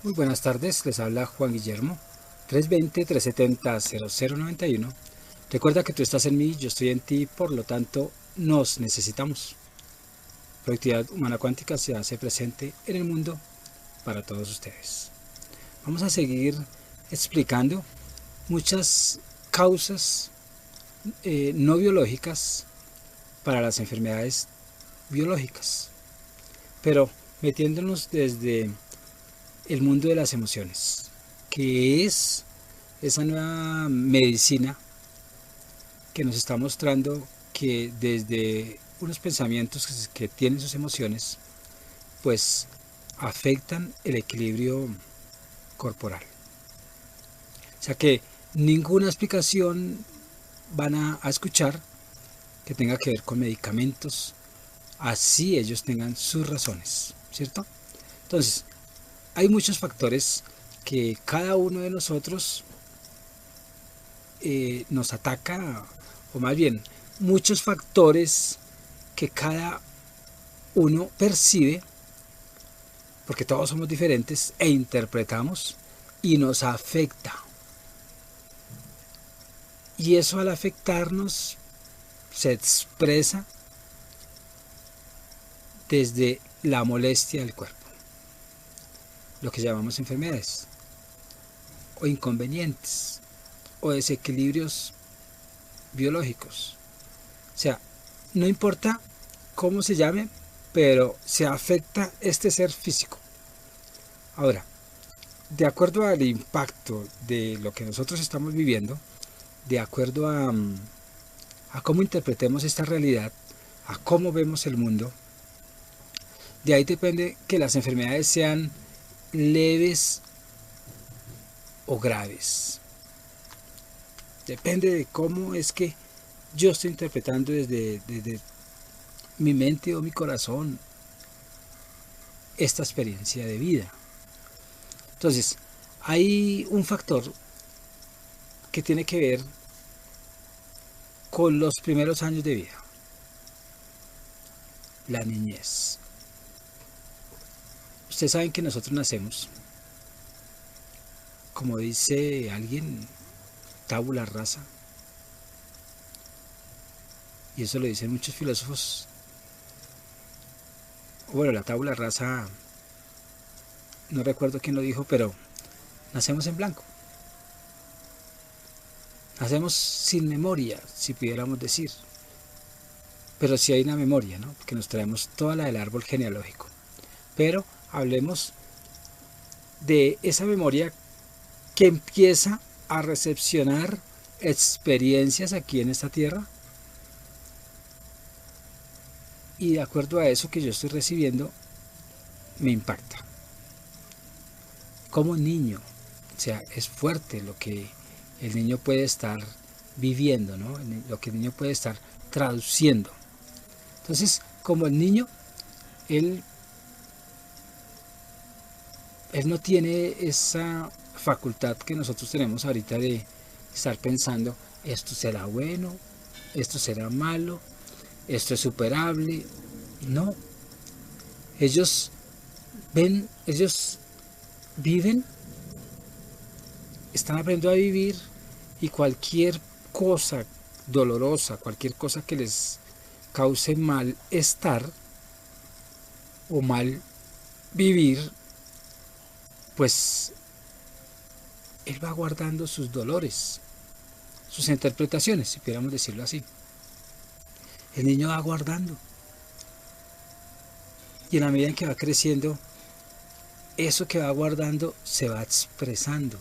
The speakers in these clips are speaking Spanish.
Muy buenas tardes, les habla Juan Guillermo, 320-370-0091. Recuerda que tú estás en mí, yo estoy en ti, por lo tanto nos necesitamos. Productividad Humana Cuántica se hace presente en el mundo para todos ustedes. Vamos a seguir explicando muchas causas no biológicas para las enfermedades biológicas, pero metiéndonos desde el mundo de las emociones, que es esa nueva medicina que nos está mostrando que desde unos pensamientos que tienen sus emociones, pues afectan el equilibrio corporal. O sea que ninguna explicación van a escuchar que tenga que ver con medicamentos, así ellos tengan sus razones, ¿cierto? Entonces, hay muchos factores que cada uno de nosotros nos ataca, o más bien, muchos factores que cada uno percibe, porque todos somos diferentes e interpretamos, y nos afecta. Y eso al afectarnos se expresa desde la molestia del cuerpo, lo que llamamos enfermedades, o inconvenientes, o desequilibrios biológicos. O sea, no importa cómo se llame, pero se afecta este ser físico. Ahora, de acuerdo al impacto de lo que nosotros estamos viviendo, de acuerdo a cómo interpretemos esta realidad, a cómo vemos el mundo, de ahí depende que las enfermedades sean leves o graves. Depende de cómo es que yo estoy interpretando desde mi mente o mi corazón esta experiencia de vida. Entonces, hay un factor que tiene que ver con los primeros años de vida, la niñez. Ustedes saben que nosotros nacemos, como dice alguien, tabula rasa, y eso lo dicen muchos filósofos. Bueno, la tabula rasa, no recuerdo quién lo dijo, pero nacemos en blanco. Nacemos sin memoria, si pudiéramos decir. Pero sí hay una memoria, ¿no? Porque nos traemos toda la del árbol genealógico. Pero hablemos de esa memoria que empieza a recepcionar experiencias aquí en esta tierra. Y de acuerdo a eso que yo estoy recibiendo, me impacta. Como niño, o sea, es fuerte lo que el niño puede estar viviendo, ¿no? Lo que el niño puede estar traduciendo. Entonces, como el niño, él no tiene esa facultad que nosotros tenemos ahorita de estar pensando, esto será bueno, esto será malo, esto es superable. No, ellos ellos viven, están aprendiendo a vivir, y cualquier cosa dolorosa, cualquier cosa que les cause malestar o mal vivir, pues él va guardando sus dolores, sus interpretaciones, si pudiéramos decirlo así. El niño va guardando, y en la medida en que va creciendo, eso que va guardando se va expresando.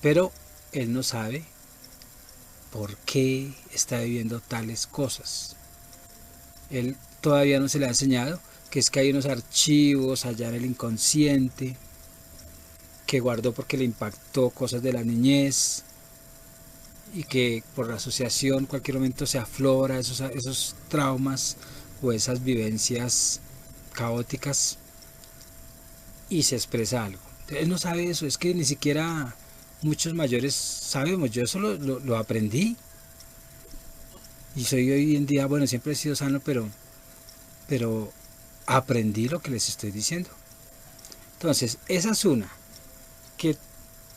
Pero él no sabe por qué está viviendo tales cosas. Él todavía no se le ha enseñado que es que hay unos archivos allá en el inconsciente que guardó porque le impactó cosas de la niñez, y que por la asociación en cualquier momento se aflora esos traumas o esas vivencias caóticas y se expresa algo. Él no sabe eso, es que ni siquiera muchos mayores sabemos. Yo eso lo aprendí, y soy hoy en día, bueno, siempre he sido sano, pero aprendí lo que les estoy diciendo. Entonces, esa es una, que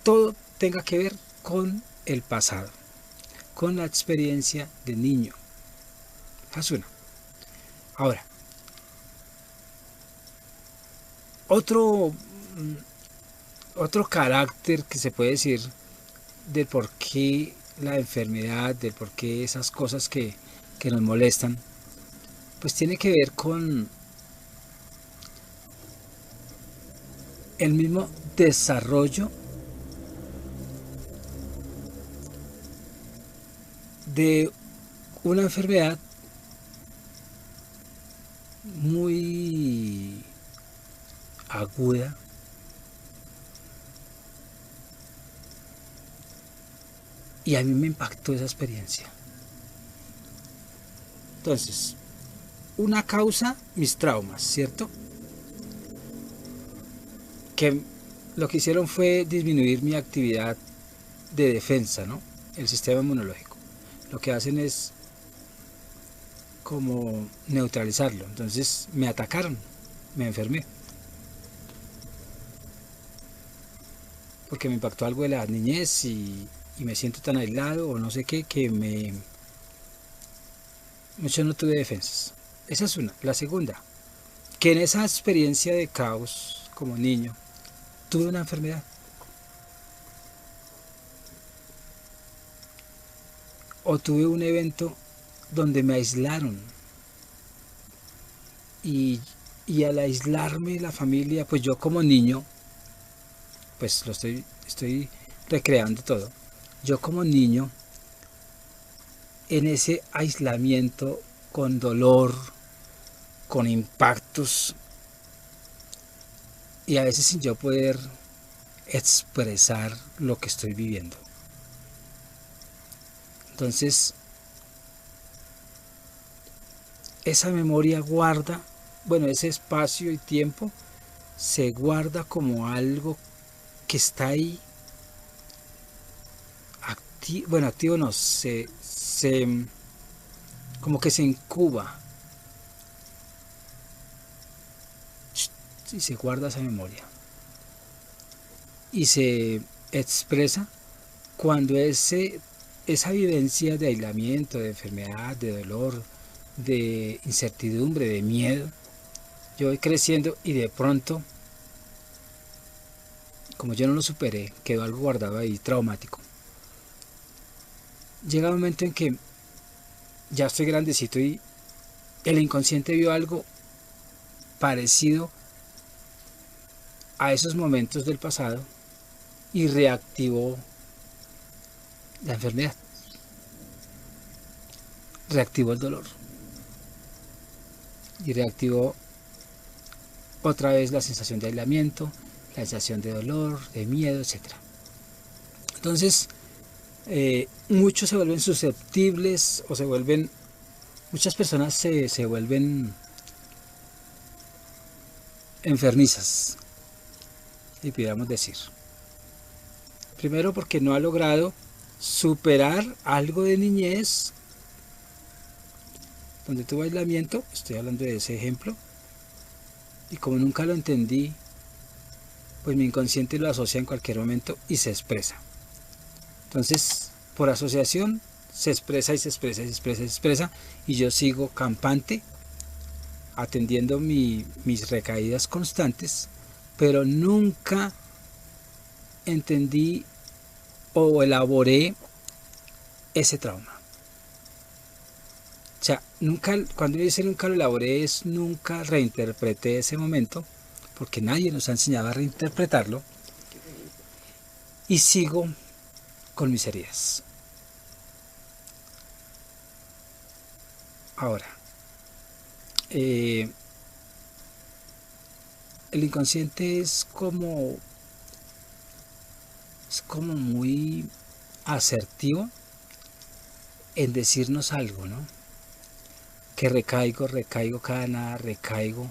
todo tenga que ver con el pasado, con la experiencia de niño. Esa es una. Ahora, otro, otro carácter que se puede decir del por qué la enfermedad, del por qué esas cosas que nos molestan, pues tiene que ver con el mismo desarrollo de una enfermedad muy aguda, y a mí me impactó esa experiencia. Entonces, una causa, mis traumas, ¿cierto? Que lo que hicieron fue disminuir mi actividad de defensa, ¿no? El sistema inmunológico. Lo que hacen es como neutralizarlo. Entonces me atacaron, me enfermé. Porque me impactó algo de la niñez y me siento tan aislado o no sé qué, que yo no tuve defensas. Esa es una. La segunda, que en esa experiencia de caos como niño, tuve una enfermedad. O tuve un evento donde me aislaron. Y al aislarme la familia, pues yo como niño, pues lo estoy recreando todo. Yo como niño, en ese aislamiento, con dolor, con impactos, y a veces sin yo poder expresar lo que estoy viviendo. Entonces, esa memoria guarda, bueno, ese espacio y tiempo se guarda como algo que está ahí, activo no, como que se incuba y se guarda esa memoria. Y se expresa cuando esa vivencia de aislamiento, de enfermedad, de dolor, de incertidumbre, de miedo, yo voy creciendo y de pronto, como yo no lo superé, quedó algo guardado ahí, traumático. Llega un momento en que ya estoy grandecito y el inconsciente vio algo parecido a esos momentos del pasado y reactivó la enfermedad, reactivó el dolor y reactivó otra vez la sensación de aislamiento, la sensación de dolor, de miedo, etc. Entonces, muchos se vuelven susceptibles o muchas personas se vuelven enfermizas, y pudiéramos decir. Primero porque no ha logrado superar algo de niñez donde tuvo aislamiento, estoy hablando de ese ejemplo, y como nunca lo entendí, pues mi inconsciente lo asocia en cualquier momento y se expresa. Entonces, por asociación, se expresa y se expresa y se expresa y se expresa, y yo sigo campante, atendiendo mis recaídas constantes, pero nunca entendí o elaboré ese trauma. O sea, cuando yo dice nunca lo elaboré, es nunca reinterpreté ese momento, porque nadie nos ha enseñado a reinterpretarlo, y sigo con mis heridas. Ahora, el inconsciente es como muy asertivo en decirnos algo, ¿no? Que recaigo cada nada, recaigo.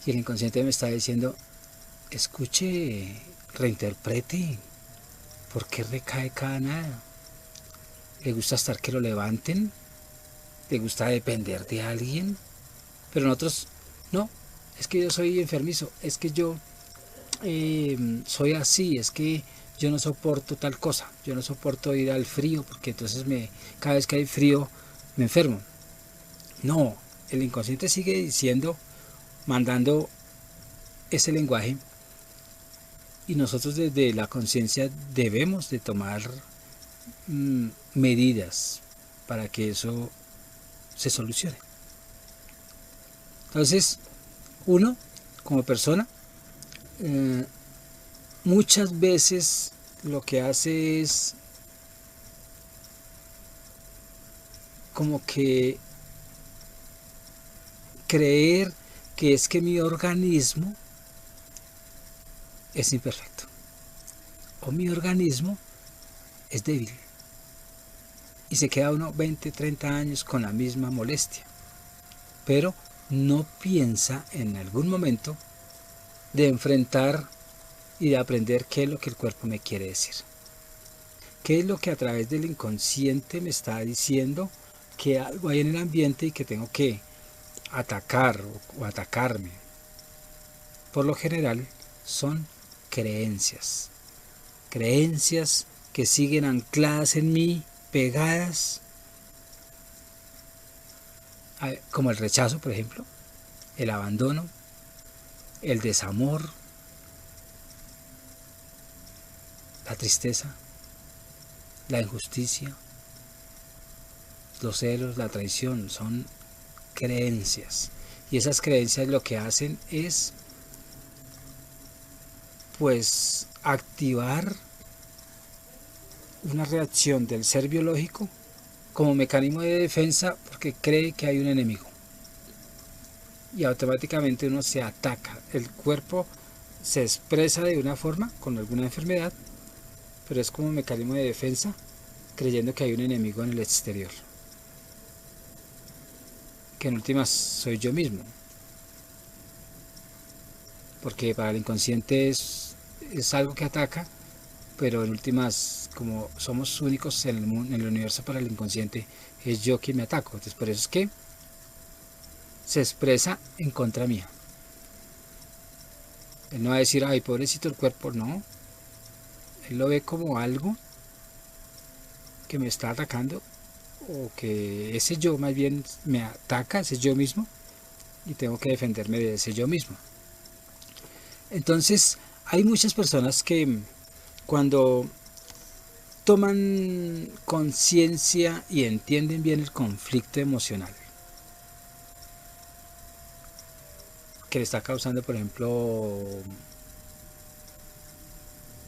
Y el inconsciente me está diciendo, escuche, reinterprete, ¿por qué recae cada nada? ¿Le gusta estar que lo levanten? ¿Le gusta depender de alguien? Pero nosotros no, es que yo soy enfermizo, es que yo soy así, es que yo no soporto tal cosa, yo no soporto ir al frío porque entonces cada vez que hay frío me enfermo. No, el inconsciente sigue diciendo, mandando ese lenguaje, y nosotros desde la conciencia debemos de tomar medidas para que eso se solucione. Entonces, uno como persona muchas veces lo que hace es como que creer que es que mi organismo es imperfecto o mi organismo es débil, y se queda uno 20, 30 años con la misma molestia, pero no piensa en algún momento de enfrentar y de aprender qué es lo que el cuerpo me quiere decir, qué es lo que a través del inconsciente me está diciendo que algo hay en el ambiente y que tengo que atacar o atacarme. Por lo general son creencias, creencias que siguen ancladas en mí, pegadas, como el rechazo, por ejemplo, el abandono, el desamor, la tristeza, la injusticia, los celos, la traición. Son creencias, y esas creencias lo que hacen es pues activar una reacción del ser biológico como mecanismo de defensa, porque cree que hay un enemigo y automáticamente uno se ataca. El cuerpo se expresa de una forma con alguna enfermedad, pero es como un mecanismo de defensa, creyendo que hay un enemigo en el exterior, que en últimas soy yo mismo, porque para el inconsciente es algo que ataca, pero en últimas, como somos únicos en el universo, para el inconsciente es yo quien me ataco. Entonces por eso es que se expresa en contra mía. Él no va a decir, ay, pobrecito el cuerpo, no. Él lo ve como algo que me está atacando, o que ese yo más bien me ataca, ese yo mismo, y tengo que defenderme de ese yo mismo. Entonces hay muchas personas que cuando toman conciencia y entienden bien el conflicto emocional que le está causando, por ejemplo,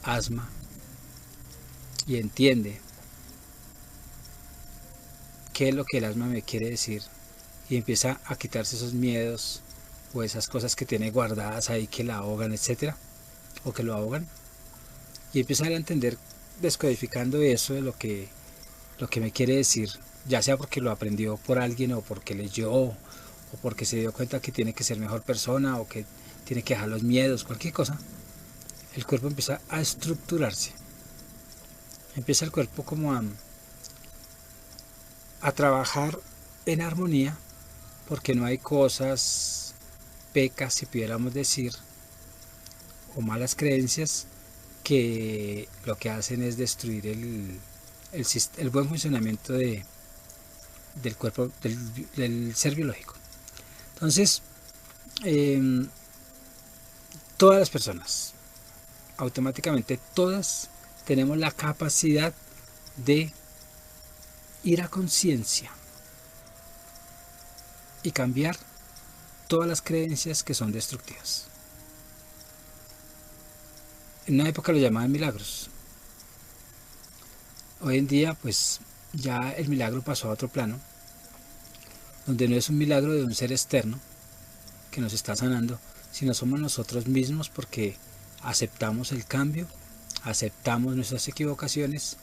asma, y entiende qué es lo que el asma me quiere decir, y empieza a quitarse esos miedos o esas cosas que tiene guardadas ahí que la ahogan, etcétera, o que lo ahogan, y empieza a entender, descodificando eso de lo que me quiere decir, ya sea porque lo aprendió por alguien, o porque leyó, o porque se dio cuenta que tiene que ser mejor persona, o que tiene que dejar los miedos, cualquier cosa. El cuerpo empieza a estructurarse, empieza el cuerpo como a trabajar en armonía, porque no hay cosas, pecas, si pudiéramos decir, o malas creencias, que lo que hacen es destruir el buen funcionamiento del cuerpo, del ser biológico. Entonces, todas las personas, automáticamente todas, tenemos la capacidad de ir a conciencia y cambiar todas las creencias que son destructivas. En una época lo llamaban milagros. Hoy en día pues ya el milagro pasó a otro plano, donde no es un milagro de un ser externo que nos está sanando, sino somos nosotros mismos, porque aceptamos el cambio, aceptamos nuestras equivocaciones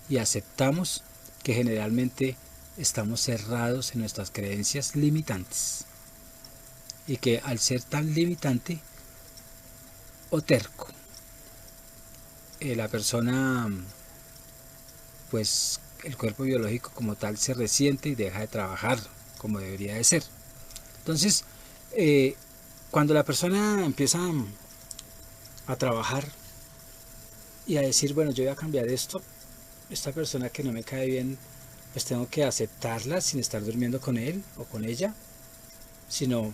y aceptamos que generalmente estamos cerrados en nuestras creencias limitantes, y que al ser tan limitante o terco, la persona, pues el cuerpo biológico como tal se resiente y deja de trabajar como debería de ser. Entonces Cuando la persona empieza a trabajar y a decir, bueno, yo voy a cambiar esto, esta persona que no me cae bien, pues tengo que aceptarla sin estar durmiendo con él o con ella, sino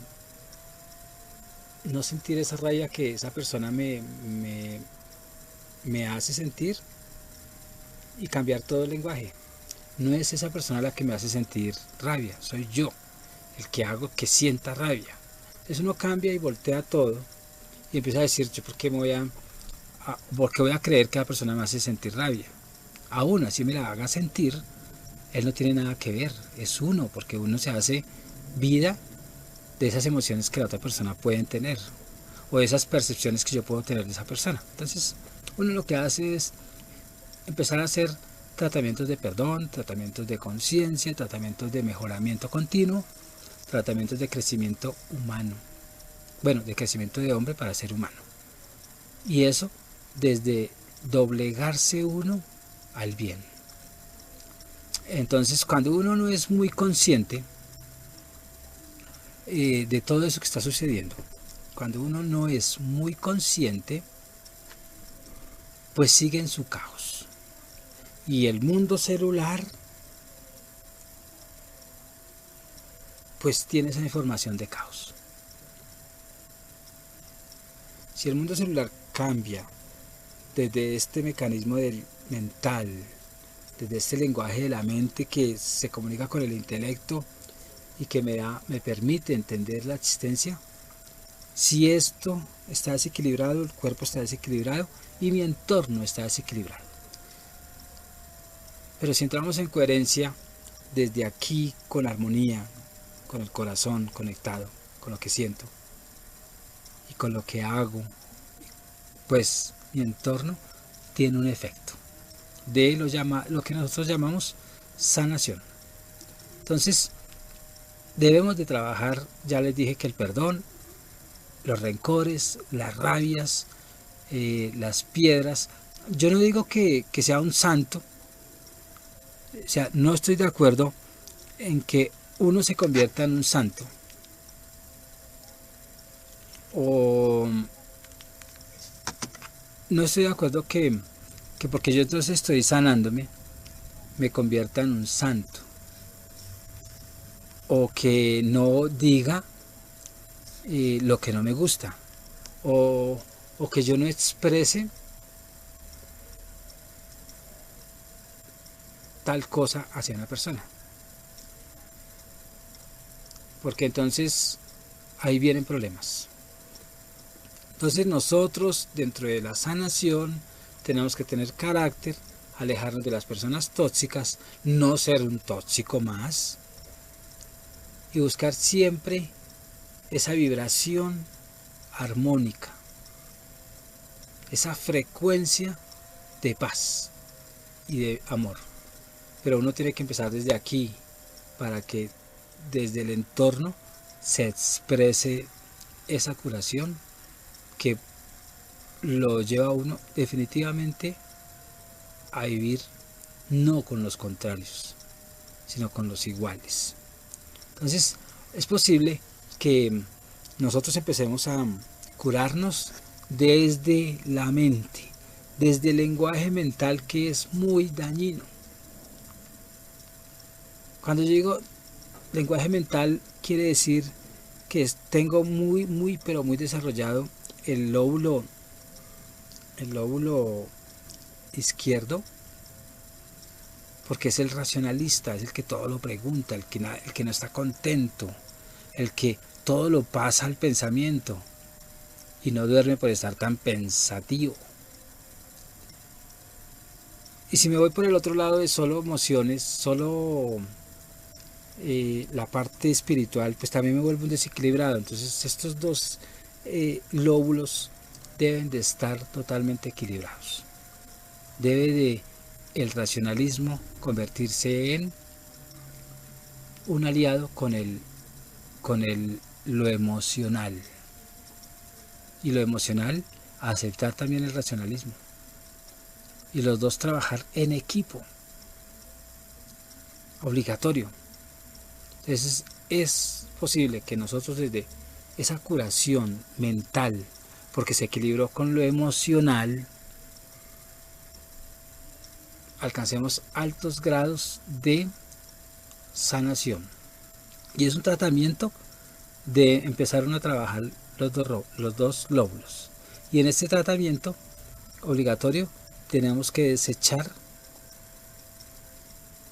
no sentir esa rabia que esa persona me hace sentir y cambiar todo el lenguaje. No es esa persona la que me hace sentir rabia, soy yo el que hago que sienta rabia. Entonces uno cambia y voltea todo y empieza a decir, yo por qué voy a creer que la persona me hace sentir rabia. Aún así me la haga sentir, él no tiene nada que ver, es uno, porque uno se hace vida de esas emociones que la otra persona puede tener o de esas percepciones que yo puedo tener de esa persona. Entonces uno lo que hace es empezar a hacer tratamientos de perdón, tratamientos de conciencia, tratamientos de mejoramiento continuo, tratamientos de crecimiento humano, bueno, de crecimiento de hombre para ser humano. Y eso desde doblegarse uno al bien. Entonces, cuando uno no es muy consciente de todo eso que está sucediendo, cuando uno no es muy consciente, pues sigue en su caos. Y el mundo celular, pues tiene esa información de caos. Si el mundo celular cambia desde este mecanismo del mental, desde este lenguaje de la mente que se comunica con el intelecto y que me permite entender la existencia, si esto está desequilibrado, el cuerpo está desequilibrado y mi entorno está desequilibrado. Pero si entramos en coherencia desde aquí, con armonía, con el corazón conectado, con lo que siento y con lo que hago, pues mi entorno tiene un efecto de lo que nosotros llamamos sanación. Entonces, debemos de trabajar, ya les dije que el perdón, los rencores, las rabias, las piedras. Yo no digo que sea un santo, o sea, no estoy de acuerdo en que uno se convierta en un santo. O no estoy de acuerdo que porque yo entonces estoy sanándome, me convierta en un santo. O que no diga lo que no me gusta. O que yo no exprese tal cosa hacia una persona. Porque entonces ahí vienen problemas. Entonces nosotros dentro de la sanación tenemos que tener carácter, alejarnos de las personas tóxicas, no ser un tóxico más y buscar siempre esa vibración armónica, esa frecuencia de paz y de amor. Pero uno tiene que empezar desde aquí para que desde el entorno se exprese esa curación que lo lleva a uno definitivamente a vivir no con los contrarios, sino con los iguales. Entonces, es posible que nosotros empecemos a curarnos desde la mente, desde el lenguaje mental que es muy dañino. Cuando yo digo lenguaje mental, quiere decir que tengo pero muy desarrollado el lóbulo izquierdo, porque es el racionalista, es el que todo lo pregunta, el que no está contento, el que todo lo pasa al pensamiento y no duerme por estar tan pensativo. Y si me voy por el otro lado de solo emociones, solo la parte espiritual, pues también me vuelvo un desequilibrado. Entonces estos dos lóbulos deben de estar totalmente equilibrados. Debe de el racionalismo convertirse en un aliado con lo emocional, y lo emocional aceptar también el racionalismo, y los dos trabajar en equipo, obligatorio. Entonces es posible que nosotros desde esa curación mental, porque se equilibró con lo emocional, alcancemos altos grados de sanación. Y es un tratamiento de empezar a trabajar los dos lóbulos. Y en este tratamiento obligatorio tenemos que desechar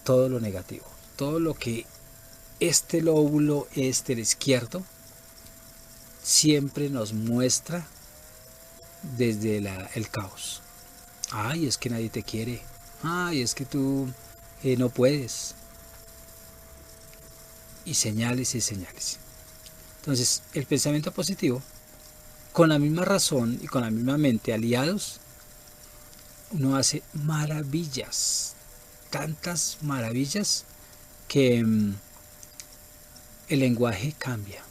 todo lo negativo, todo lo que este lóbulo, el izquierdo, siempre nos muestra desde el caos. Ay, es que nadie te quiere. Ay, es que tú no puedes. Y señales y señales. Entonces, el pensamiento positivo, con la misma razón y con la misma mente aliados, uno hace maravillas, tantas maravillas que el lenguaje cambia.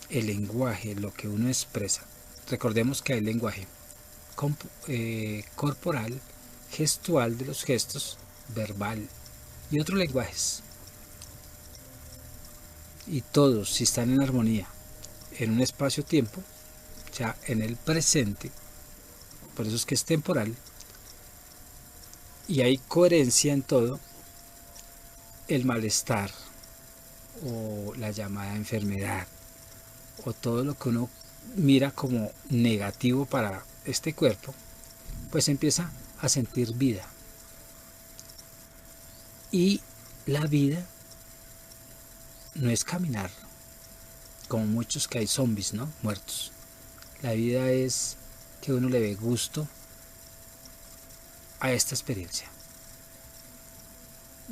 El lenguaje, lo que uno expresa. Recordemos que hay lenguaje corporal, gestual de los gestos, verbal y otros lenguajes. Y todos, si están en armonía, en un espacio-tiempo, o sea, en el presente, por eso es que es temporal, y hay coherencia en todo, el malestar o la llamada enfermedad o todo lo que uno mira como negativo para este cuerpo, pues empieza a sentir vida. Y la vida no es caminar como muchos que hay zombies, ¿no? Muertos. La vida es que uno le dé gusto a esta experiencia.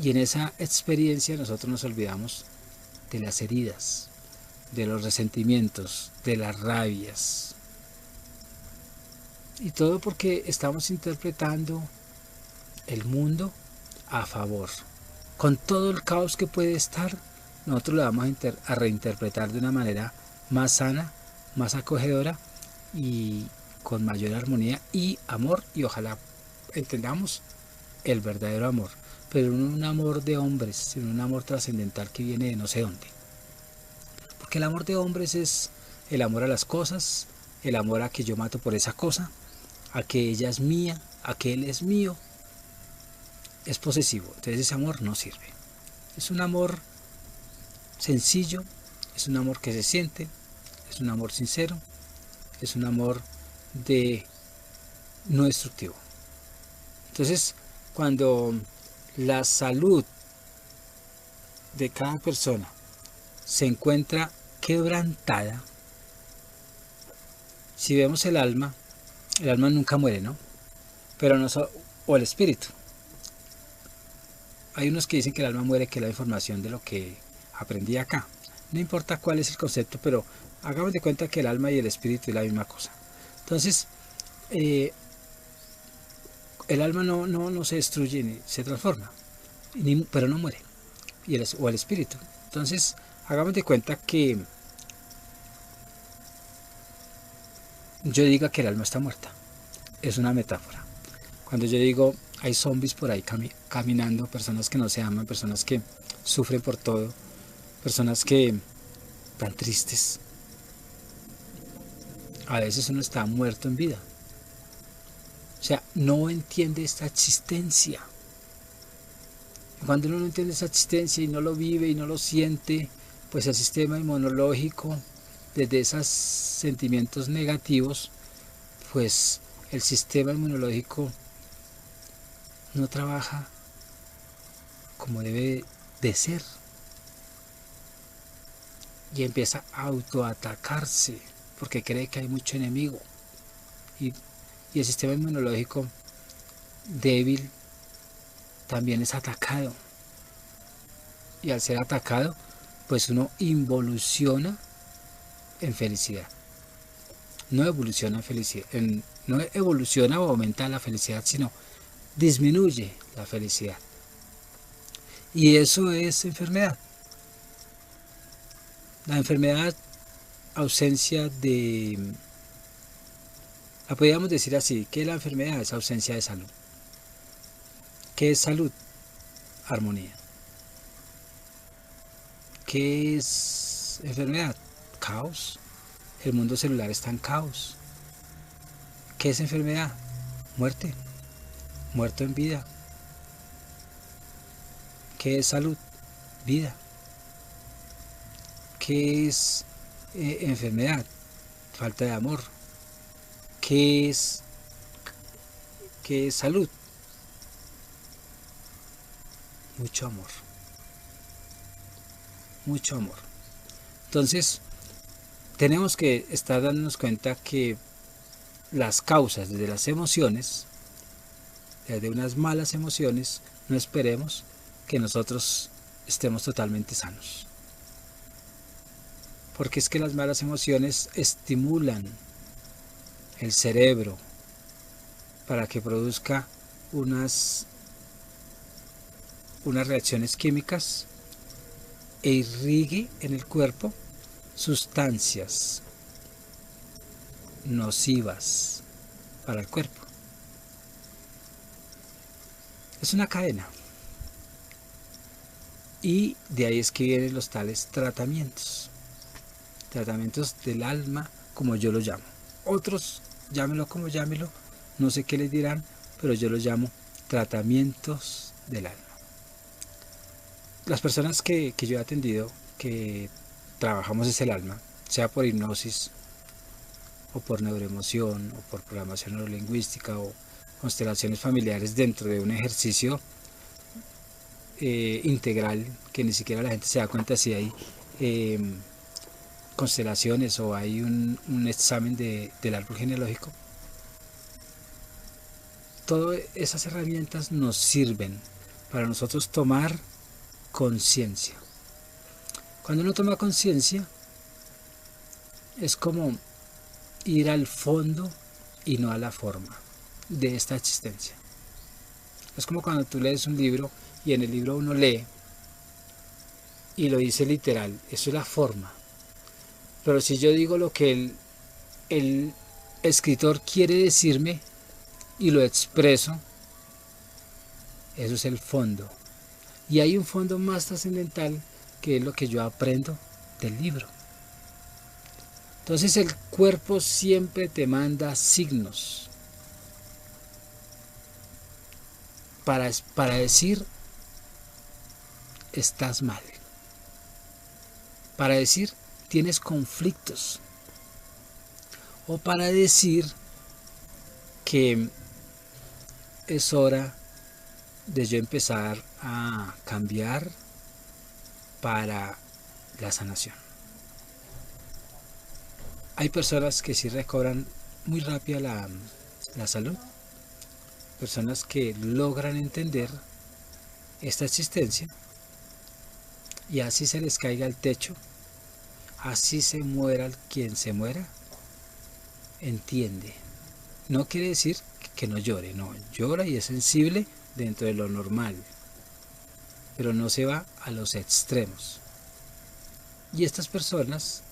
Y en esa experiencia nosotros nos olvidamos de las heridas, de los resentimientos, de las rabias. Y todo porque estamos interpretando el mundo a favor. Con todo el caos que puede estar, nosotros lo vamos a reinterpretar de una manera más sana, más acogedora y con mayor armonía y amor, y ojalá entendamos el verdadero amor, pero no un amor de hombres, sino un amor trascendental que viene de no sé dónde. Porque el amor de hombres es el amor a las cosas, el amor a que yo mato por esa cosa, a que ella es mía, a que él es mío. Es posesivo, entonces ese amor no sirve. Es un amor sencillo, es un amor que se siente, es un amor sincero, es un amor no destructivo. Entonces, cuando la salud de cada persona se encuentra quebrantada, si vemos el alma nunca muere, ¿no? Pero no o el espíritu. Hay unos que dicen que el alma muere, que es la información de lo que aprendí acá. No importa cuál es el concepto, pero hagamos de cuenta que el alma y el espíritu es la misma cosa. Entonces, el alma no se destruye ni se transforma, pero no muere. O el espíritu. Entonces, hagamos de cuenta que yo diga que el alma está muerta. Es una metáfora. Cuando yo digo hay zombies por ahí caminando, personas que no se aman, personas que sufren por todo, personas que están tristes. A veces uno está muerto en vida. O sea, no entiende esta existencia. Cuando uno no entiende esa existencia y no lo vive y no lo siente, pues el sistema inmunológico, desde esos sentimientos negativos, pues el sistema inmunológico no trabaja como debe de ser y empieza a autoatacarse porque cree que hay mucho enemigo y el sistema inmunológico débil también es atacado, y al ser atacado pues uno involuciona en felicidad, no evoluciona en felicidad, no evoluciona o aumenta la felicidad, sino disminuye la felicidad. Y eso es enfermedad. La enfermedad, ausencia de... La podríamos decir así, que la enfermedad es ausencia de salud. ¿Qué es salud? Armonía. ¿Qué es es enfermedad? Caos. El mundo celular está en caos. ¿Qué es enfermedad? Muerte. Muerto en vida. ¿Qué es salud? Vida. ¿Qué es enfermedad? Falta de amor. ¿Qué es salud? Mucho amor. Mucho amor. Entonces, tenemos que estar dándonos cuenta que las causas desde las emociones, desde unas malas emociones, no esperemos que nosotros estemos totalmente sanos. Porque es que las malas emociones estimulan el cerebro para que produzca unas reacciones químicas e irrigue en el cuerpo sustancias nocivas para el cuerpo. Es una cadena. Y de ahí es que vienen los tales tratamientos. Tratamientos del alma, como yo lo llamo. Otros, llámenlo como llámenlo, no sé qué les dirán, pero yo lo llamo tratamientos del alma. Las personas que yo he atendido, que trabajamos es el alma, sea por hipnosis, o por neuroemoción, o por programación neurolingüística, o constelaciones familiares dentro de un ejercicio integral, que ni siquiera la gente se da cuenta si hay constelaciones o hay un examen del árbol genealógico. Todas esas herramientas nos sirven para nosotros tomar conciencia. Cuando uno toma conciencia, es como ir al fondo y no a la forma de esta existencia. Es como cuando tú lees un libro y en el libro uno lee y lo dice literal, eso es la forma. Pero si yo digo lo que el escritor quiere decirme y lo expreso, eso es el fondo. Y hay un fondo más trascendental que es lo que yo aprendo del libro. Entonces el cuerpo siempre te manda signos para decir estás mal, para decir tienes conflictos, o para decir que es hora de yo empezar a cambiar para la sanación. Hay personas que sí recobran muy rápido la salud, personas que logran entender esta existencia y así se les caiga el techo, así se muera quien se muera, entiende. No quiere decir que no llore, no, llora y es sensible dentro de lo normal, pero no se va a los extremos. Y estas personas,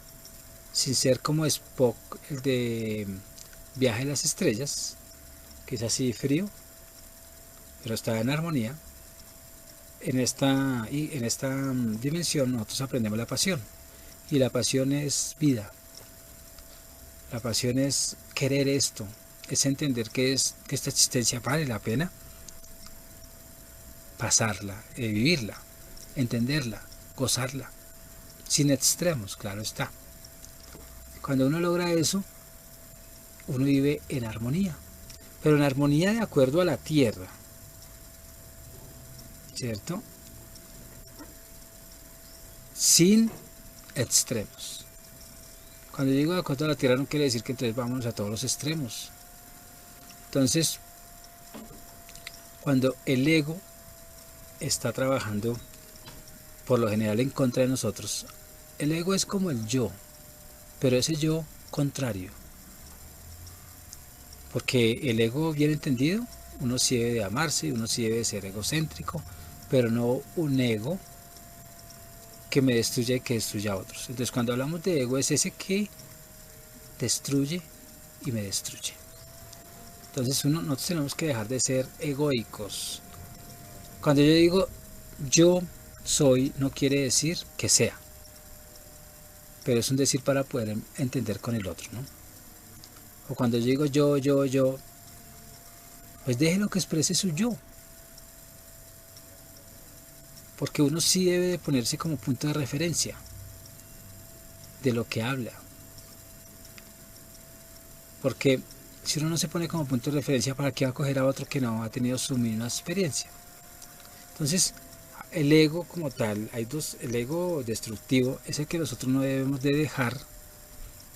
sin ser como Spock, el de Viaje a las Estrellas, que es así frío, pero está en armonía, en esta dimensión nosotros aprendemos la pasión. Y la pasión es vida. La pasión es querer esto, es entender que esta existencia vale la pena pasarla, vivirla, entenderla, gozarla, sin extremos, claro está. Cuando uno logra eso, uno vive en armonía, pero en armonía de acuerdo a la tierra, ¿cierto? Sin extremos. Cuando digo de acuerdo a la tierra no quiere decir que entonces vámonos a todos los extremos. Entonces, cuando el ego está trabajando por lo general en contra de nosotros, el ego es como el yo, pero ese yo contrario. Porque el ego bien entendido, uno sí debe de amarse, uno sí debe de ser egocéntrico, pero no un ego que me destruya y que destruya a otros. Entonces cuando hablamos de ego es ese que destruye y me destruye. Entonces nosotros tenemos que dejar de ser egoicos. Cuando yo digo yo soy, no quiere decir que sea. pero es un decir para poder entender con el otro, ¿no? O cuando yo digo yo, pues déjelo que exprese su yo, porque uno sí debe de ponerse como punto de referencia de lo que habla, porque si uno no se pone como punto de referencia, ¿para qué va a coger a otro que no ha tenido su misma experiencia? Entonces, el ego como tal, hay dos, el ego destructivo es el que nosotros no debemos de dejar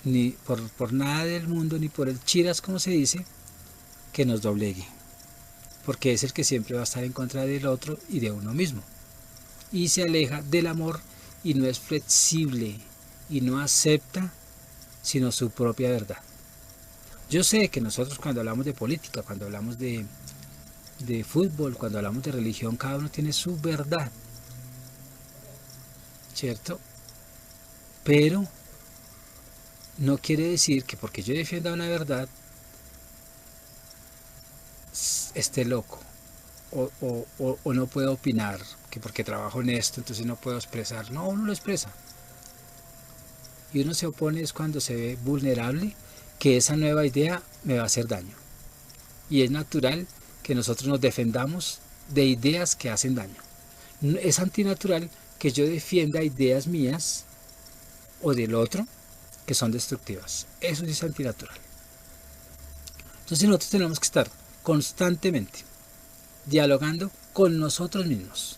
ni por nada del mundo, ni por el chiras, como se dice, que nos doblegue, porque es el que siempre va a estar en contra del otro y de uno mismo, y se aleja del amor y no es flexible y no acepta sino su propia verdad. Yo sé que nosotros cuando hablamos de política, cuando hablamos de fútbol, cuando hablamos de religión, cada uno tiene su verdad, ¿cierto? Pero no quiere decir que porque yo defienda una verdad esté loco o no puedo opinar, que porque trabajo en esto entonces no puedo expresar. No, uno lo expresa. Y uno se opone es cuando se ve vulnerable, que esa nueva idea me va a hacer daño. Y es natural que nosotros nos defendamos de ideas que hacen daño. Es antinatural que yo defienda ideas mías o del otro que son destructivas. Eso sí es antinatural. Entonces nosotros tenemos que estar constantemente dialogando con nosotros mismos,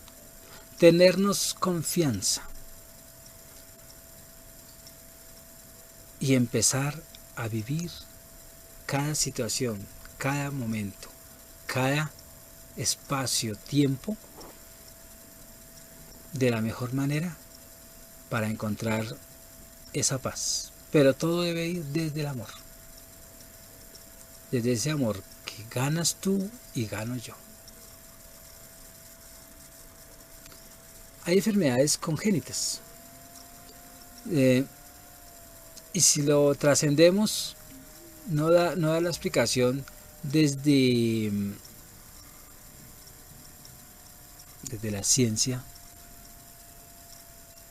tenernos confianza y empezar a vivir cada situación, cada momento, cada espacio, tiempo de la mejor manera para encontrar esa paz. Pero todo debe ir desde el amor, desde ese amor que ganas tú y gano yo. Hay enfermedades congénitas y si lo trascendemos no da la explicación desde la ciencia,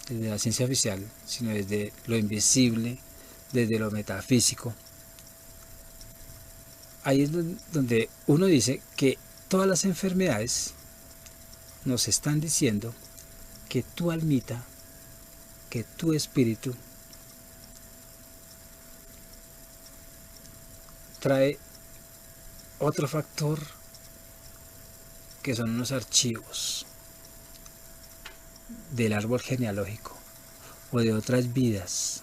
desde la ciencia oficial, sino desde lo invisible, desde lo metafísico. Ahí es donde uno dice que todas las enfermedades nos están diciendo que tu almita, que tu espíritu trae otro factor que son unos archivos del árbol genealógico o de otras vidas.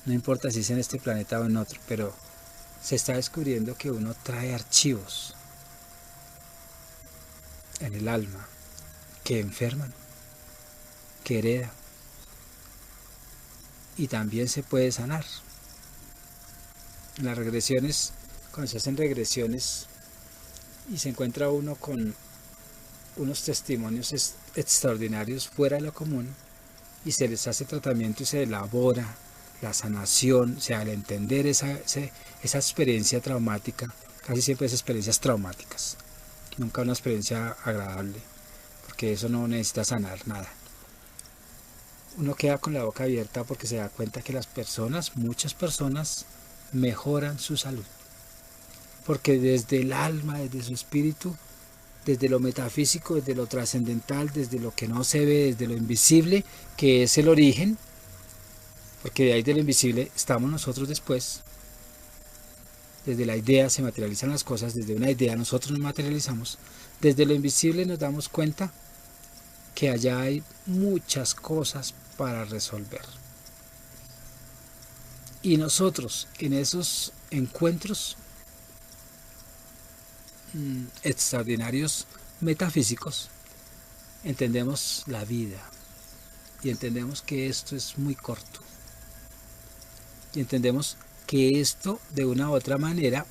No importa si es en este planeta o en otro, pero se está descubriendo que uno trae archivos en el alma que enferman, que hereda, y también se puede sanar. En las regresiones, cuando se hacen regresiones y se encuentra uno con unos testimonios extraordinarios fuera de lo común y se les hace tratamiento y se elabora la sanación, o sea, al entender esa experiencia traumática, casi siempre es experiencias traumáticas, nunca una experiencia agradable, porque eso no necesita sanar nada. Uno queda con la boca abierta porque se da cuenta que las personas, muchas personas, mejoran su salud. Porque desde el alma, desde su espíritu, desde lo metafísico, desde lo trascendental, desde lo que no se ve, desde lo invisible, que es el origen, porque de ahí de lo invisible estamos nosotros después. Desde la idea se materializan las cosas, desde una idea nosotros nos materializamos. Desde lo invisible nos damos cuenta que allá hay muchas cosas para resolver. Y nosotros en esos encuentros extraordinarios metafísicos entendemos la vida y entendemos que esto es muy corto y entendemos que esto de una u otra manera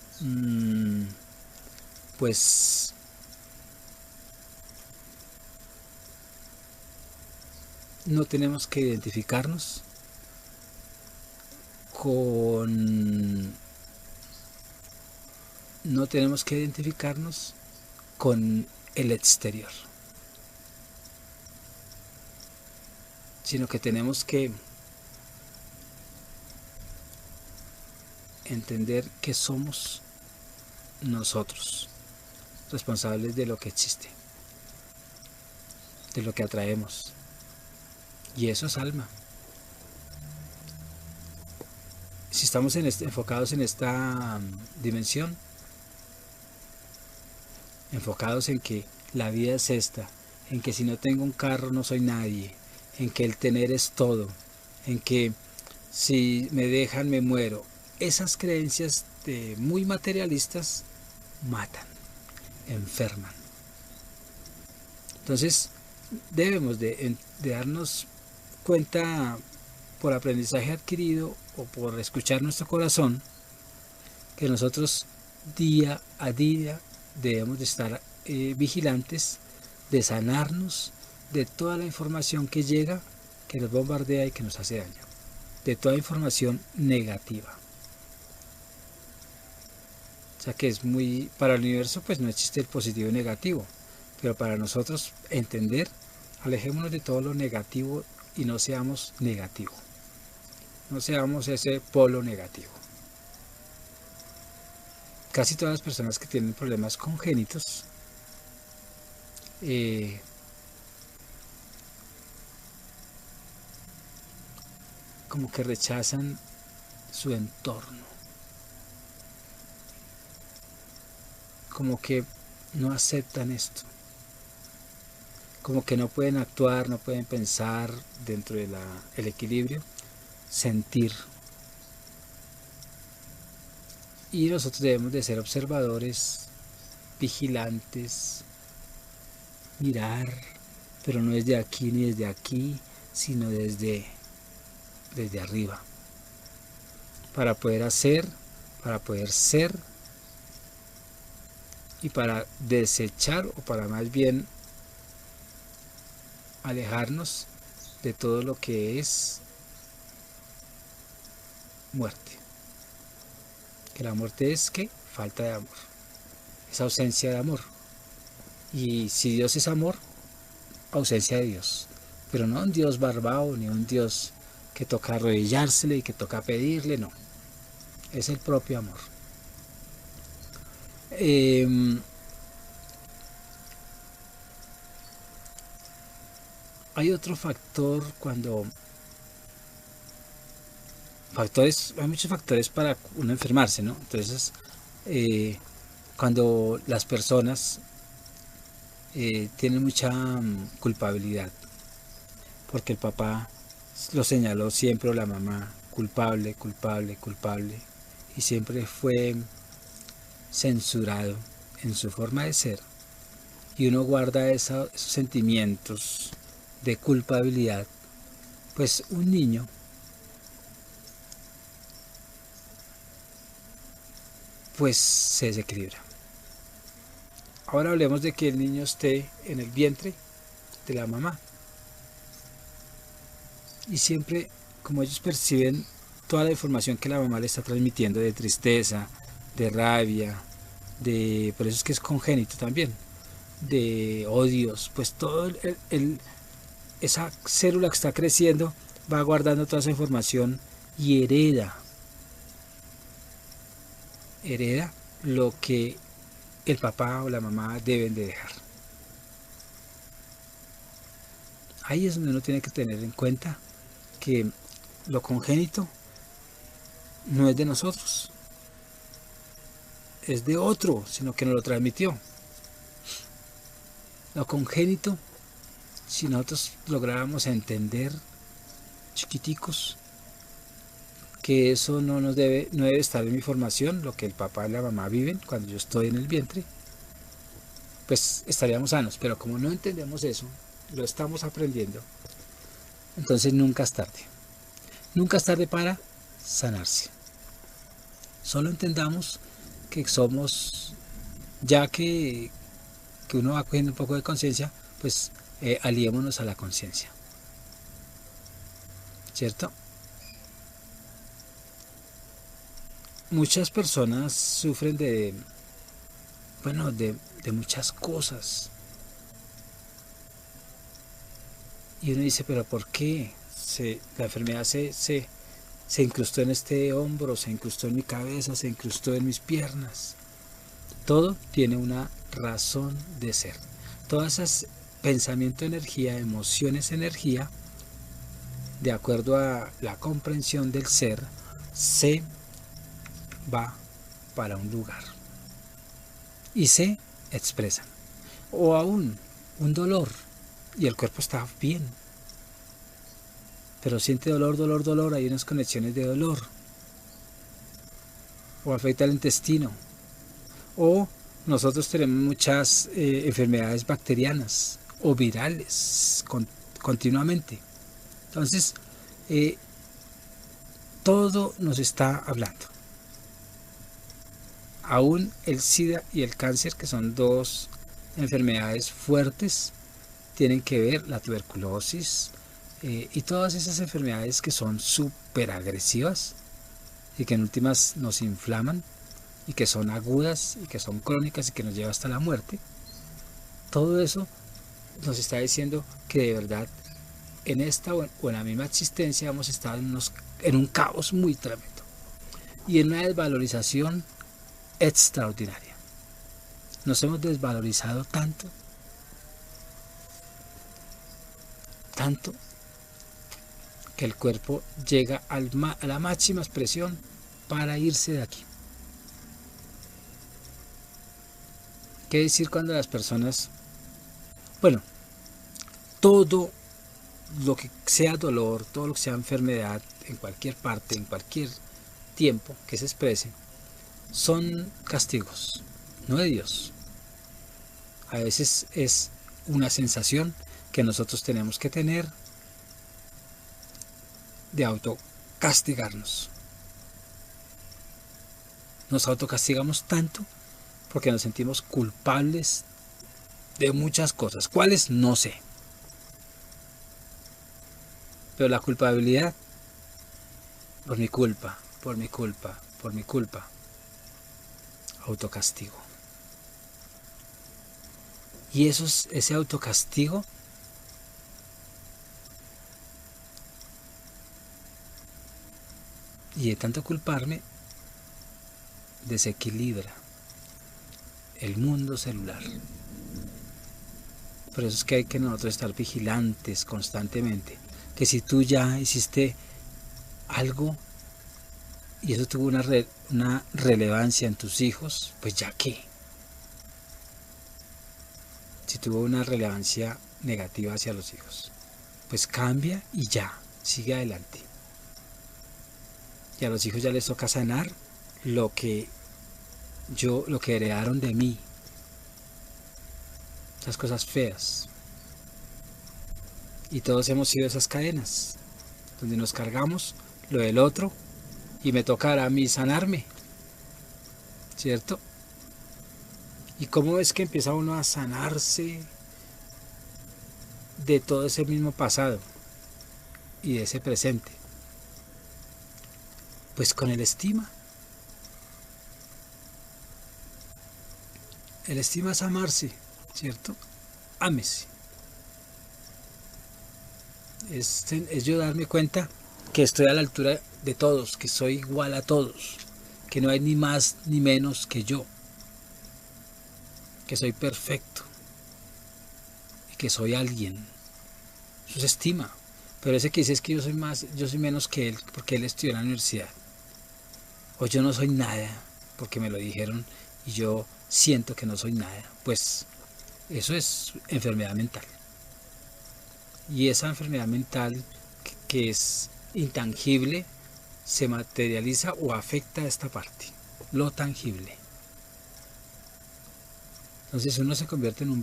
pues no tenemos que identificarnos no tenemos que identificarnos con el exterior, sino que tenemos que entender que somos nosotros responsables de lo que existe, de lo que atraemos. Y eso es alma. Si estamos enfocados en esta dimensión, enfocados en que la vida es esta, en que si no tengo un carro no soy nadie, en que el tener es todo, en que si me dejan me muero, esas creencias muy materialistas matan, enferman. Entonces debemos de darnos cuenta por aprendizaje adquirido o por escuchar nuestro corazón que nosotros día a día debemos de estar vigilantes de sanarnos de toda la información que llega, que nos bombardea y que nos hace daño, de toda información negativa. O sea que es muy, para el universo pues no existe el positivo y negativo, pero para nosotros entender, alejémonos de todo lo negativo y no seamos negativos, no seamos ese polo negativo. Casi todas las personas que tienen problemas congénitos como que rechazan su entorno, como que no aceptan esto, como que no pueden actuar, no pueden pensar dentro del equilibrio, sentir. Y nosotros debemos de ser observadores, vigilantes, mirar, pero no desde aquí ni desde aquí, sino desde arriba, para poder hacer, para poder ser y para desechar, o para más bien alejarnos de todo lo que es muerte. Que la muerte es ¿qué? Falta de amor, es ausencia de amor. Y si Dios es amor, ausencia de Dios, pero no un Dios barbado, ni un Dios que toca arrodillársele y que toca pedirle, no, es el propio amor. Hay otro factor hay muchos factores para uno enfermarse, ¿no? Entonces, cuando las personas tienen mucha culpabilidad, porque el papá lo señaló siempre, o la mamá, culpable, culpable, culpable, y siempre fue censurado en su forma de ser, y uno guarda esos sentimientos de culpabilidad, pues un niño pues se desequilibra. Ahora hablemos de que el niño esté en el vientre de la mamá, y siempre, como ellos perciben toda la información que la mamá le está transmitiendo de tristeza, de rabia, por eso es que es congénito también, de odios, pues todo esa célula que está creciendo va guardando toda esa información y hereda lo que el papá o la mamá deben de dejar. Ahí es donde uno tiene que tener en cuenta que lo congénito no es de nosotros, es de otro, sino que nos lo transmitió. Lo congénito, si nosotros lográramos entender, chiquiticos, que eso no debe estar en mi formación, lo que el papá y la mamá viven cuando yo estoy en el vientre, pues estaríamos sanos. Pero como no entendemos eso, lo estamos aprendiendo, entonces nunca es tarde. Nunca es tarde para sanarse. Solo entendamos que somos, ya que uno va cogiendo un poco de conciencia, pues aliémonos a la conciencia, ¿cierto? Muchas personas sufren de muchas cosas. Y uno dice, pero ¿por qué? La enfermedad se se incrustó en este hombro, se incrustó en mi cabeza, se incrustó en mis piernas. Todo tiene una razón de ser. Todas esas pensamiento energía, emociones energía, de acuerdo a la comprensión del ser, se va para un lugar y se expresan. O aún un dolor y el cuerpo está bien, pero siente dolor, hay unas conexiones de dolor, o afecta el intestino, o nosotros tenemos muchas enfermedades bacterianas o virales continuamente. Entonces, todo nos está hablando. Aún el SIDA y el cáncer, que son dos enfermedades fuertes, tienen que ver, la tuberculosis y todas esas enfermedades que son súper agresivas y que en últimas nos inflaman y que son agudas y que son crónicas y que nos lleva hasta la muerte. Todo eso nos está diciendo que de verdad en esta o en la misma existencia hemos estado en un caos muy tremendo y en una desvalorización extraordinaria. Nos hemos desvalorizado tanto que el cuerpo llega a la máxima expresión para irse de aquí. ¿Qué decir cuando las personas, todo lo que sea dolor, todo lo que sea enfermedad, en cualquier parte, en cualquier tiempo que se exprese, son castigos, no de Dios? A veces es una sensación que nosotros tenemos que tener de autocastigarnos. Nos autocastigamos tanto porque nos sentimos culpables de muchas cosas. ¿Cuáles? No sé. Pero la culpabilidad, por mi culpa, autocastigo. Y ese autocastigo y de tanto culparme desequilibra el mundo celular. Por eso es que hay que nosotros estar vigilantes constantemente, que si tú ya hiciste algo y eso tuvo una relevancia en tus hijos, pues ya qué. Si tuvo una relevancia negativa hacia los hijos, pues cambia y ya, sigue adelante. Y a los hijos ya les toca sanar lo que heredaron de mí, esas cosas feas. Y todos hemos sido esas cadenas donde nos cargamos lo del otro y me tocará a mí sanarme, ¿cierto? ¿Y cómo es que empieza uno a sanarse de todo ese mismo pasado y de ese presente? Pues con el estima. El estima es amarse, ¿cierto? Ámese. Es yo darme cuenta que estoy a la altura de todos, que soy igual a todos, que no hay ni más ni menos que yo, que soy perfecto y que soy alguien. Eso es estima. Pero ese que dice es que yo soy menos que él porque él estudió en la universidad. O yo no soy nada porque me lo dijeron y yo siento que no soy nada. Pues eso es enfermedad mental. Y esa enfermedad mental que es intangible se materializa o afecta a esta parte, lo tangible. Entonces uno se convierte en un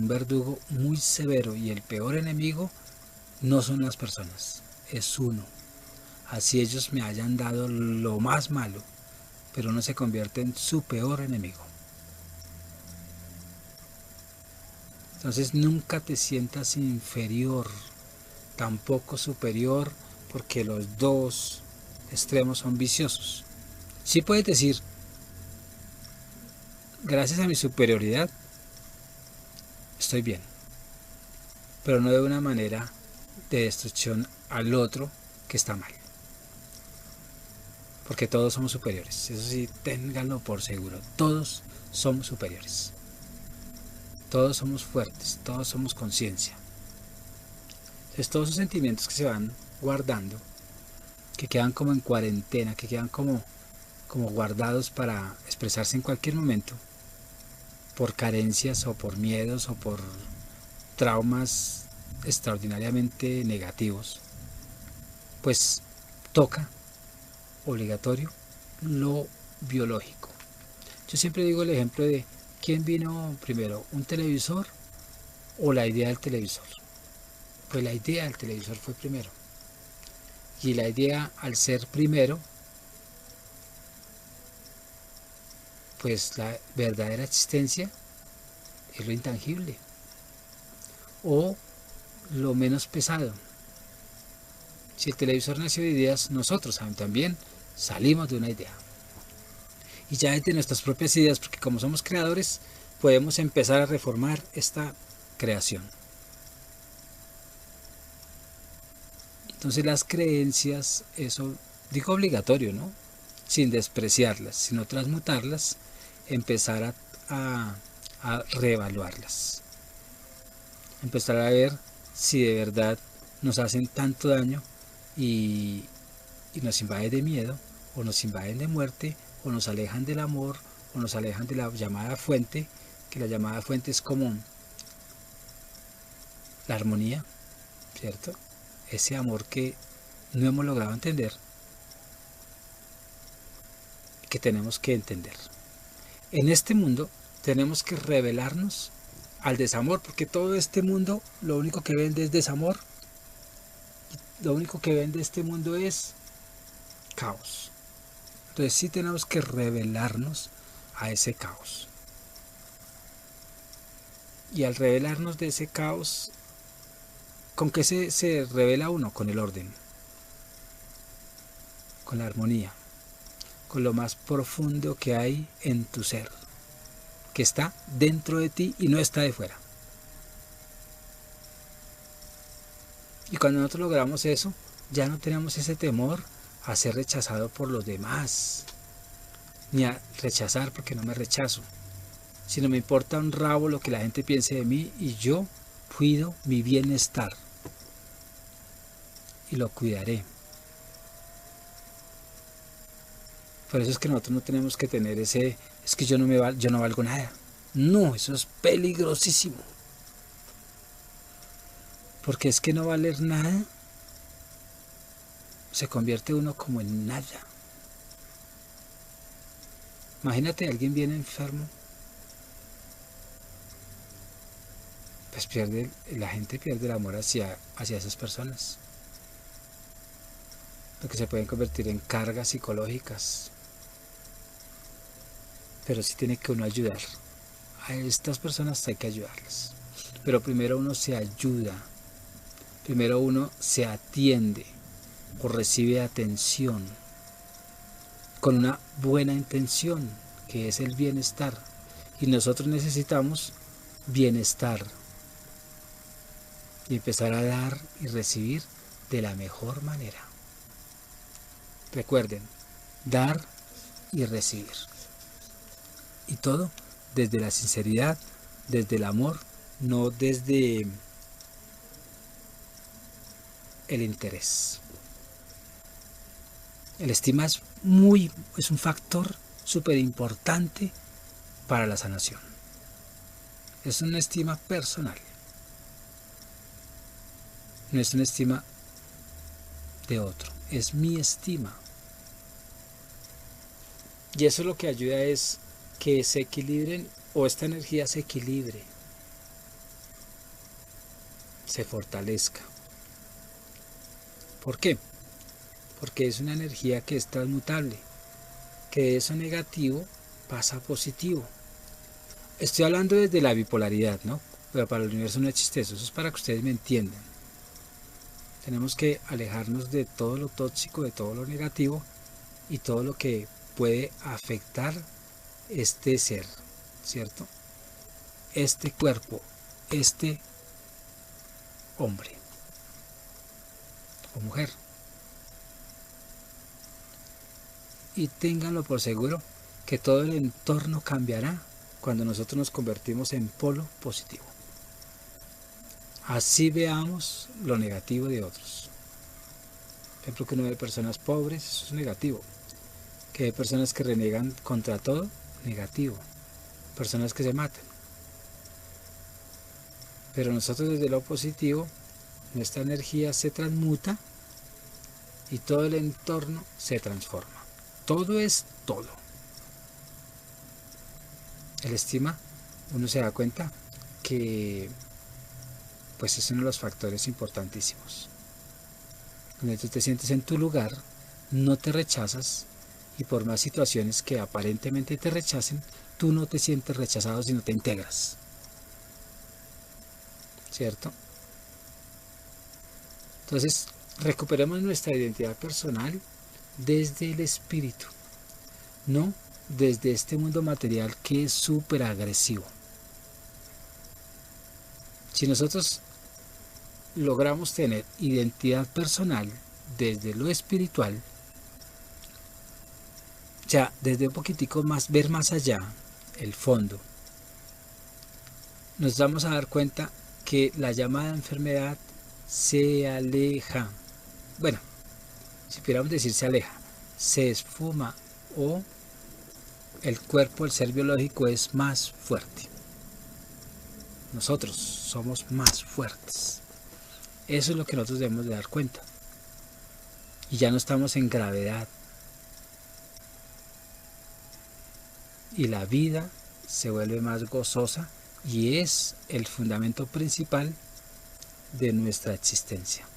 verdugo muy severo, y el peor enemigo no son las personas, es uno. Así ellos me hayan dado lo más malo, pero uno se convierte en su peor enemigo. Entonces nunca te sientas inferior, tampoco superior, porque los dos extremos son viciosos. Sí puedes decir, gracias a mi superioridad, estoy bien, pero no de una manera de destrucción al otro que está mal. Porque todos somos superiores, eso sí, ténganlo por seguro, todos somos superiores. Todos somos fuertes, todos somos conciencia. Entonces todos esos sentimientos que se van guardando, que quedan como en cuarentena, que quedan como guardados para expresarse en cualquier momento, por carencias o por miedos o por traumas extraordinariamente negativos, pues toca, obligatorio, lo biológico. Yo siempre digo el ejemplo de ¿quién vino primero? ¿Un televisor o la idea del televisor? Pues la idea del televisor fue primero. Y la idea, al ser primero, pues la verdadera existencia es lo intangible o lo menos pesado. Si el televisor nació de ideas, nosotros también salimos de una idea. Y ya desde nuestras propias ideas, porque como somos creadores, podemos empezar a reformar esta creación. Entonces las creencias, eso digo obligatorio, ¿no? Sin despreciarlas, sino transmutarlas, empezar a reevaluarlas. Empezar a ver si de verdad nos hacen tanto daño y nos invaden de miedo, o nos invaden de muerte, o nos alejan del amor, o nos alejan de la llamada fuente, que la llamada fuente es común, la armonía, ¿cierto? Ese amor que no hemos logrado entender, que tenemos que entender. En este mundo tenemos que revelarnos al desamor, porque todo este mundo lo único que vende es desamor, lo único que vende este mundo es caos. Entonces sí tenemos que revelarnos a ese caos. Y al revelarnos de ese caos, ¿con qué se revela uno? Con el orden, con la armonía, con lo más profundo que hay en tu ser, que está dentro de ti y no está de fuera. Y cuando nosotros logramos eso, ya no tenemos ese temor a ser rechazado por los demás, ni a rechazar porque no me rechazo, sino me importa un rabo lo que la gente piense de mí y yo cuido mi bienestar y lo cuidaré. Por eso es que nosotros no tenemos que tener es que yo no valgo nada. No, eso es peligrosísimo. Porque es que no valer nada se convierte uno como en nada. Imagínate, alguien bien enfermo, pues la gente pierde el amor hacia esas personas, porque se pueden convertir en cargas psicológicas. Pero sí tiene que uno ayudar. A estas personas hay que ayudarlas. Pero primero uno se ayuda, primero uno se atiende o recibe atención con una buena intención, que es el bienestar. Y nosotros necesitamos bienestar y empezar a dar y recibir de la mejor manera. Recuerden, dar y recibir. Y todo desde la sinceridad, desde el amor, no desde el interés. El estima es un factor súper importante para la sanación. Es una estima personal. No es una estima de otro, es mi estima. Y eso lo que ayuda es que se equilibren, o esta energía se equilibre, se fortalezca. ¿Por qué? Porque es una energía que es transmutable, que de eso negativo pasa a positivo. Estoy hablando desde la bipolaridad, ¿no? Pero para el universo no existe eso, eso es para que ustedes me entiendan. Tenemos que alejarnos de todo lo tóxico, de todo lo negativo y todo lo que puede afectar este ser, ¿cierto? Este cuerpo, este hombre. o mujer. Y ténganlo por seguro que todo el entorno cambiará cuando nosotros nos convertimos en polo positivo. Así veamos lo negativo de otros. Por ejemplo, que uno ve personas pobres, eso es negativo. Que hay personas que renegan contra todo, negativo. Personas que se matan. Pero nosotros desde lo positivo, nuestra energía se transmuta y todo el entorno se transforma. Todo es todo. El estima, uno se da cuenta que pues es uno de los factores importantísimos. Cuando tú te sientes en tu lugar, no te rechazas y por más situaciones que aparentemente te rechacen, tú no te sientes rechazado sino te integras. ¿Cierto? Entonces, recuperemos nuestra identidad personal desde el espíritu, no desde este mundo material que es súper agresivo. Si nosotros logramos tener identidad personal desde lo espiritual, ya desde un poquitico más, ver más allá, el fondo, nos vamos a dar cuenta que la llamada enfermedad se aleja. Bueno, si pudiéramos decir se aleja, se esfuma o el cuerpo, el ser biológico es más fuerte. Nosotros somos más fuertes. Eso es lo que nosotros debemos de dar cuenta. Y ya no estamos en gravedad. Y la vida se vuelve más gozosa y es el fundamento principal de nuestra existencia.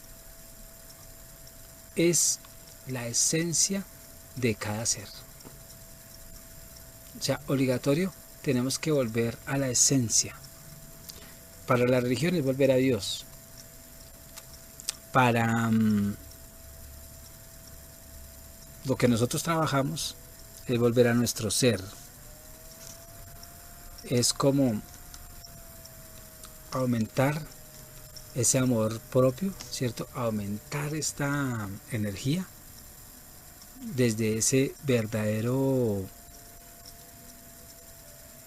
Es la esencia de cada ser. O sea, obligatorio, tenemos que volver a la esencia. Para la religión es volver a Dios. Para lo que nosotros trabajamos es volver a nuestro ser. Es como aumentar ese amor propio, ¿cierto? Aumentar esta energía desde ese verdadero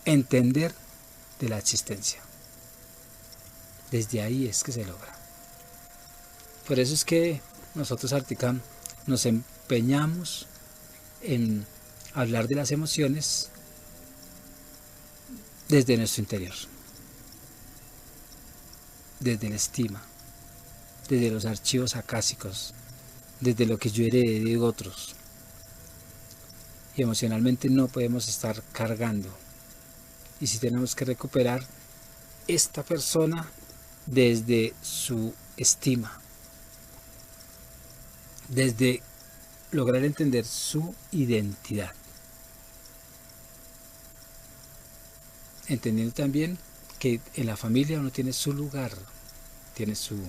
entender de la existencia. Desde ahí es que se logra. Por eso es que nosotros Articam nos empeñamos en hablar de las emociones desde nuestro interior, desde la estima, desde los archivos acásicos, desde lo que yo heredé de otros. Y emocionalmente no podemos estar cargando. Y si tenemos que recuperar esta persona desde su estima, desde lograr entender su identidad. Entendiendo también que en la familia uno tiene su lugar, tiene su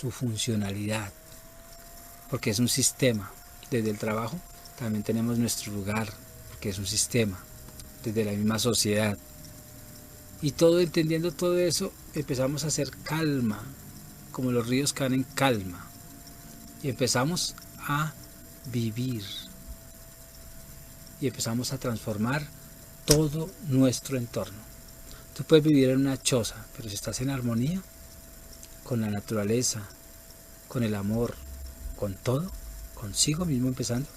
funcionalidad, porque es un sistema. Desde el trabajo también tenemos nuestro lugar, porque es un sistema, desde la misma sociedad. Y todo, entendiendo todo eso, empezamos a hacer calma, como los ríos caen en calma. Y empezamos a vivir. Y empezamos a transformar todo nuestro entorno. Tú puedes vivir en una choza, pero si estás en armonía con la naturaleza, con el amor, con todo, consigo mismo empezando,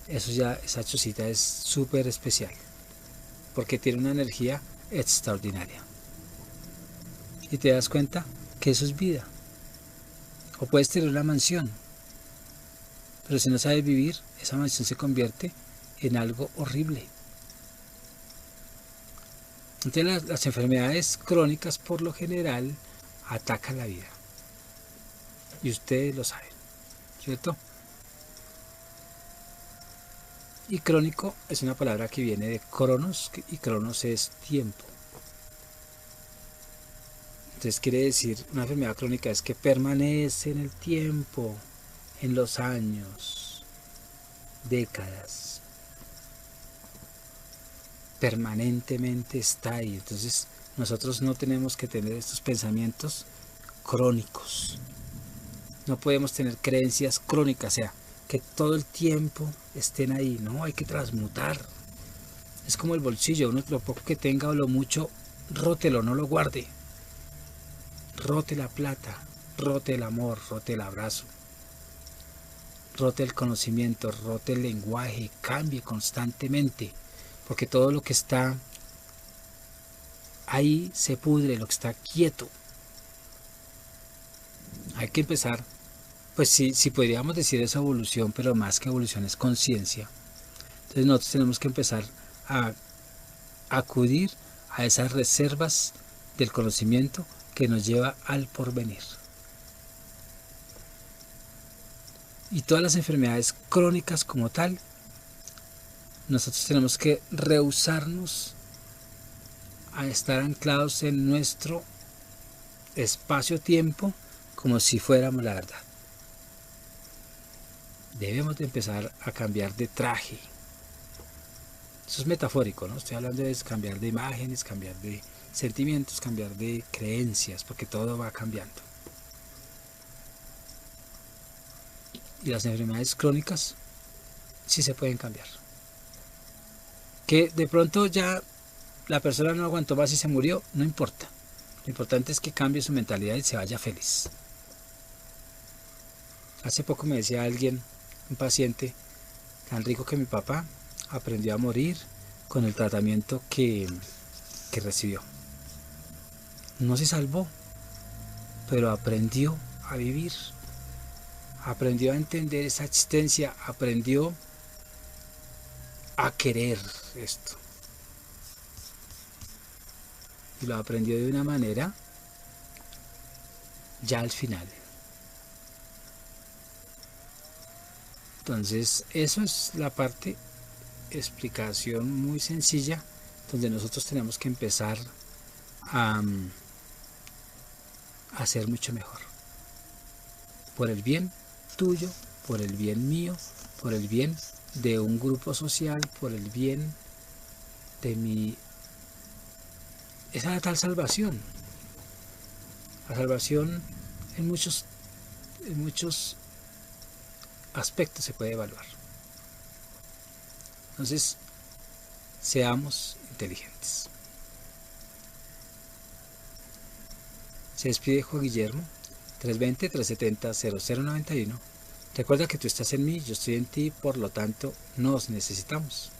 eso ya, esa chocita es súper especial, porque tiene una energía extraordinaria. Y te das cuenta que eso es vida. O puedes tener una mansión, pero si no sabes vivir, esa mansión se convierte en algo horrible. Entonces las enfermedades crónicas por lo general atacan la vida. Y ustedes lo saben, ¿cierto? Y crónico es una palabra que viene de cronos, y cronos es tiempo. Entonces quiere decir, una enfermedad crónica es que permanece en el tiempo, en los años, décadas. Permanentemente está ahí. Entonces nosotros no tenemos que tener estos pensamientos crónicos. No podemos tener creencias crónicas, o sea, que todo el tiempo estén ahí, no, hay que transmutar. Es como el bolsillo, uno lo poco que tenga o lo mucho, rótelo, no lo guarde. Rote la plata, rote el amor, rote el abrazo, rote el conocimiento, rote el lenguaje, cambie constantemente, porque todo lo que está ahí se pudre, lo que está quieto. Hay que empezar, pues sí podríamos decir esa evolución, pero más que evolución es conciencia. Entonces nosotros tenemos que empezar a acudir a esas reservas del conocimiento que nos lleva al porvenir. Y todas las enfermedades crónicas como tal, nosotros tenemos que rehusarnos a estar anclados en nuestro espacio-tiempo como si fuéramos la verdad. Debemos de empezar a cambiar de traje. Eso es metafórico, ¿no? Estoy hablando de cambiar de imágenes, cambiar de sentimientos, cambiar de creencias, porque todo va cambiando. Y las enfermedades crónicas sí se pueden cambiar. Que de pronto ya la persona no aguantó más y se murió, no importa. Lo importante es que cambie su mentalidad y se vaya feliz. Hace poco me decía alguien, un paciente, tan rico que mi papá aprendió a morir con el tratamiento que recibió. No se salvó, pero aprendió a vivir, aprendió a entender esa existencia, aprendió a querer esto. Y lo aprendió de una manera ya al final. Entonces, eso es la parte, explicación muy sencilla, donde nosotros tenemos que empezar a ser mucho mejor. Por el bien tuyo, por el bien mío, por el bien de un grupo social, por el bien de mi... Esa es la tal salvación. La salvación en muchos aspectos se puede evaluar. Entonces, seamos inteligentes. Se despide Juan Guillermo, 320-370-0091. Recuerda que tú estás en mí, yo estoy en ti, por lo tanto, nos necesitamos.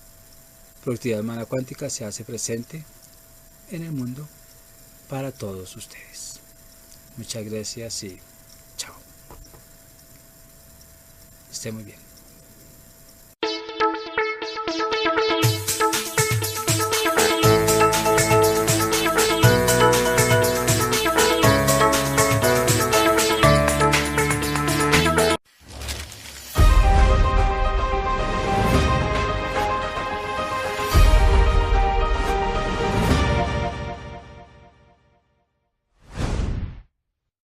Productividad Humana Cuántica se hace presente en el mundo para todos ustedes. Muchas gracias y chao. Esté muy bien.